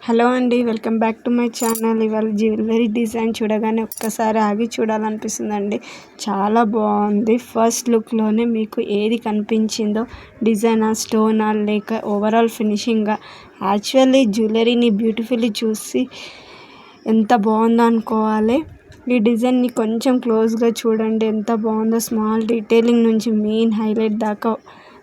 Hello అండి, welcome back to my channel. ఇవాళ jewellery design చూడగానే ఒక్కసారి ఆగి చూడాలనిపిస్తుందండి. చాలా బాగుంది. ఫస్ట్ లుక్లోనే మీకు ఏది కనిపించిందో, డిజైనా, స్టోనా, లేక ఓవరాల్ ఫినిషింగా? యాక్చువల్లీ జ్యువెలరీని బ్యూటిఫుల్లీ చూసి ఎంత బాగుందో అనుకోవాలి. ఈ డిజైన్ని కొంచెం క్లోజ్గా చూడండి, ఎంత బాగుందో. స్మాల్ డీటెయిలింగ్ నుంచి మెయిన్ హైలైట్ దాకా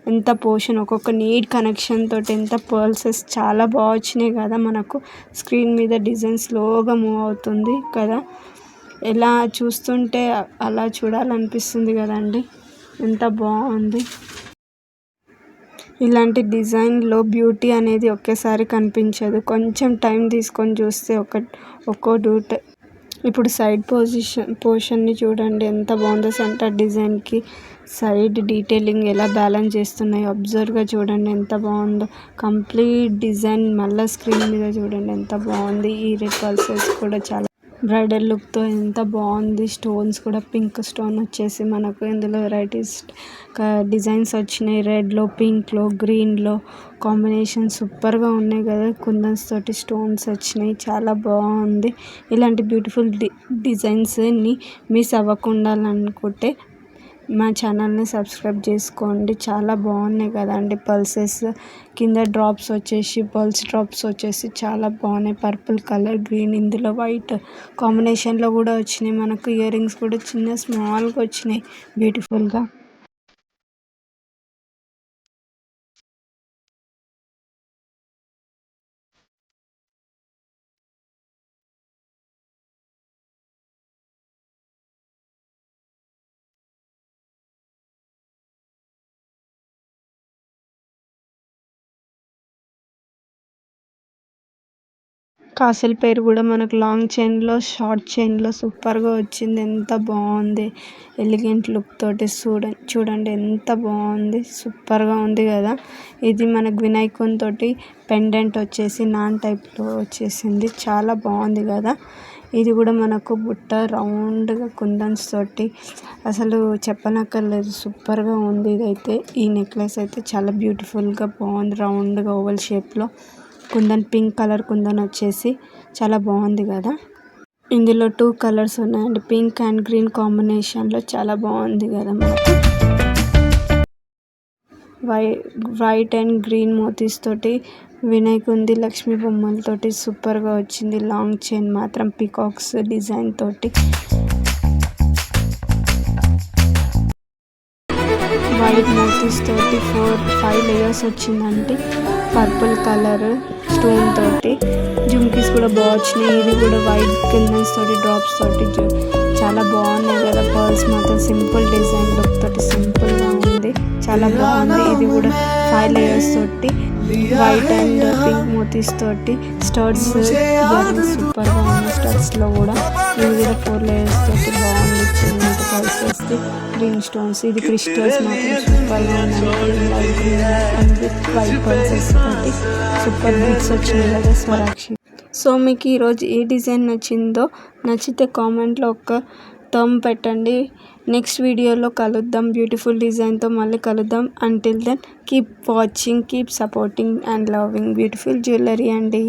ఎంత పోర్షన్, ఒక్కొక్క నీట్ కనెక్షన్ తోటి, ఎంత పర్ల్సెస్ చాలా బాగా వచ్చినాయి కదా. మనకు స్క్రీన్ మీద డిజైన్ స్లోగా మూవ్ అవుతుంది కదా, ఎలా చూస్తుంటే అలా చూడాలనిపిస్తుంది కదండి. ఎంత బాగుంది. ఇలాంటి డిజైన్లో బ్యూటీ అనేది ఒకేసారి కనిపించదు, కొంచెం టైం తీసుకొని చూస్తే ఒక్కో డూట్. ఇప్పుడు సైడ్ పోర్షన్ని చూడండి, ఎంత బాగుందో. సెంటర్ డిజైన్కి సైడ్ డీటెయిలింగ్ ఎలా బ్యాలెన్స్ చేస్తున్నాయో అబ్జర్వ్గా చూడండి, ఎంత బాగుందో. కంప్లీట్ డిజైన్ మళ్ళీ స్క్రీన్ మీద చూడండి, ఎంత బాగుంది. ఈ రెడ్ పల్సెస్ కూడా చాలా బ్రైడల్ లుక్తో ఎంత బాగుంది. స్టోన్స్ కూడా పింక్ స్టోన్ వచ్చేసి మనకు ఇందులో వెరైటీస్ డిజైన్స్ వచ్చినాయి. రెడ్లో, పింక్లో, గ్రీన్లో కాంబినేషన్ సూపర్గా ఉన్నాయి కదా. కుందన్స్ తోటి స్టోన్స్ వచ్చినాయి, చాలా బాగుంది. ఇలాంటి బ్యూటిఫుల్ డిజైన్స్ని మిస్ అవ్వకుండా అనుకుంటే మా ఛానల్ని సబ్స్క్రైబ్ చేసుకోండి. చాలా బాగున్నాయి కదండి. పల్సెస్ కింద డ్రాప్స్ వచ్చేసి, పల్స్ డ్రాప్స్ వచ్చేసి చాలా బాగున్నాయి. పర్పుల్ కలర్, గ్రీన్, ఇందులో వైట్ కాంబినేషన్లో కూడా వచ్చినాయి. మనకు ఇయర్ రింగ్స్ కూడా చిన్న స్మాల్గా వచ్చినాయి బ్యూటిఫుల్గా. కాసుల పేరు కూడా మనకు లాంగ్ చైన్లో, షార్ట్ చైన్లో సూపర్గా వచ్చింది. ఎంత బాగుంది. ఎలిగెంట్ లుక్ తోటి చూడండి ఎంత బాగుంది. సూపర్గా ఉంది కదా. ఇది మనకు వినాయకుని తోటి పెండెంట్ వచ్చేసి నాన్ టైప్లో వచ్చేసింది, చాలా బాగుంది కదా. ఇది కూడా మనకు బుట్ట రౌండ్గా కుందన్స్ తోటి అసలు చెప్పనక్కర్లేదు, సూపర్గా ఉంది. ఇదైతే ఈ నెక్లెస్ అయితే చాలా బ్యూటిఫుల్గా బాగుంది. రౌండ్గా ఓవల్ షేప్లో కుందన్, పింక్ కలర్ కుందన్ వచ్చేసి చాలా బాగుంది కదా. ఇందులో 2 కలర్స్ ఉన్నాయండి, పింక్ అండ్ గ్రీన్ కాంబినేషన్లో చాలా బాగుంది కదా. వైట్ అండ్ గ్రీన్ మోతీస్ తోటి వినాయకుంది, లక్ష్మీ బొమ్మలతోటి సూపర్గా వచ్చింది. లాంగ్ చైన్ మాత్రం పీకాక్స్ డిజైన్ తోటి, వైట్ మోతీస్ తోటి 4-5 లేయర్స్ వచ్చిందంటే పర్పుల్ కలర్ స్టోన్ తోటి. జుమ్కీస్ కూడా బాగా వచ్చినాయి. ఇది కూడా వైట్ కిందన్స్ తోటి డ్రాప్స్ తోటి చాలా బాగున్నాయి కదా. పర్ల్స్ మాత్రం సింపుల్ డిజైన్ లుక్ తోటి సింపుల్గా ఉంది, చాలా బాగుంది. ఇది కూడా 5 లేయర్స్ తోటి వైట్ అండ్ పింక్ మోతీస్ తోటి స్టడ్స్ సూపర్గా ఉంది. స్టడ్స్లో కూడా ఇది కూడా 4 లేయర్స్ తోటి బాగుంది. చిన్న పల్సెస్, గ్రీన్ స్టోన్స్, ఇది క్రిస్టల్స్ మాత్రం సూపర్గా ఉన్నాయి. వైట్ పల్సెస్ తోటి సూపర్ బీట్స్ వచ్చినాయి కదా స్వరాక్షి. సో మీకు ఈరోజు ఏ డిజైన్ నచ్చితే కామెంట్లో ఒక థంబ్ పెట్టండి. నెక్స్ట్ వీడియోలో కలుద్దాం, బ్యూటిఫుల్ డిజైన్తో మళ్ళీ కలుద్దాం. Until then keep watching, keep supporting and loving beautiful jewellery అండి.